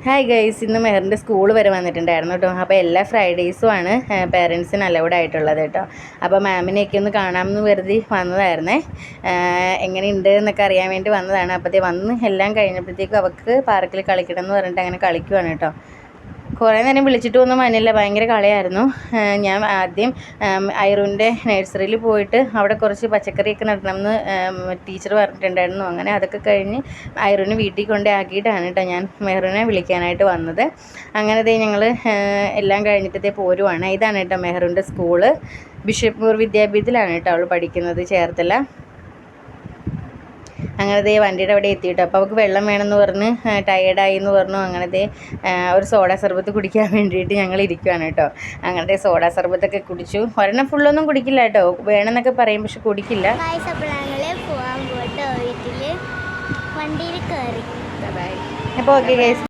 Hi guys, ഇന്ന് മെഹറിൻ്റെ school വരെ വന്നിട്ടുണ്ടായിരുന്നു കേട്ടോ. അപ്പോൾ എല്ലാ ഫ്രൈഡേയ്സുമാണ് പേരൻസിന് അലൗഡ് ആയിട്ടുള്ളത് കേട്ടോ. അപ്പോൾ മാമിനെയൊക്കെ ഒന്ന് കാണാമെന്ന് കരുതി വന്നതായിരുന്നേ. എങ്ങനെയുണ്ട് എന്നൊക്കെ അറിയാൻ വേണ്ടി വന്നതാണ്. അപ്പോഴത്തേ വന്ന് എല്ലാം കഴിഞ്ഞപ്പോഴത്തേക്കും അവൾക്ക് പാർക്കിൽ കളിക്കണം എന്ന് പറഞ്ഞിട്ട് അങ്ങനെ കളിക്കുവാണ് കേട്ടോ. കുറേ നേരം വിളിച്ചിട്ടൊന്നും വന്നില്ല, ഭയങ്കര കളിയായിരുന്നു. ഞാൻ ആദ്യം ഐറുവിൻ്റെ നഴ്സറിയിൽ പോയിട്ട് അവിടെ കുറച്ച് പച്ചക്കറിയൊക്കെ നടണമെന്ന് ടീച്ചർ പറഞ്ഞിട്ടുണ്ടായിരുന്നു. അങ്ങനെ അതൊക്കെ കഴിഞ്ഞ് ഐറുവിനെ വീട്ടിൽ കൊണ്ട് ആക്കിയിട്ടാണ് കേട്ടോ ഞാൻ മെഹറിനെ വിളിക്കാനായിട്ട് വന്നത്. അങ്ങനെ ഞങ്ങൾ എല്ലാം കഴിഞ്ഞിട്ടേ പോരുവാണ്. ഇതാണ് കേട്ടോ മെഹറിൻ്റെ സ്കൂള്. ബിഷപ്പൂർ വിദ്യാപീഠത്തിലാണ് കേട്ടോ അവൾ പഠിക്കുന്നത്, ചേർത്തല. അങ്ങനത്തെ വണ്ടിയുടെ അവിടെ എത്തിയിട്ട് അപ്പോൾ അവൾക്ക് വെള്ളം വേണമെന്ന് പറഞ്ഞ് ടയേർഡായി എന്ന് പറഞ്ഞു. അങ്ങനത്തെ ഒരു സോഡ സർബത്ത് കുടിക്കാൻ വേണ്ടിയിട്ട് ഞങ്ങൾ ഇരിക്കുകയാണ് കേട്ടോ. അങ്ങനത്തെ സോഡ സർബത്തൊക്കെ കുടിച്ചു. ഒരെണ്ണം ഫുള്ളൊന്നും കുടിക്കില്ല കേട്ടോ, വേണമെന്നൊക്കെ പറയും പക്ഷെ കുടിക്കില്ല. അപ്പോൾ ഓക്കെ ഗൈസ്.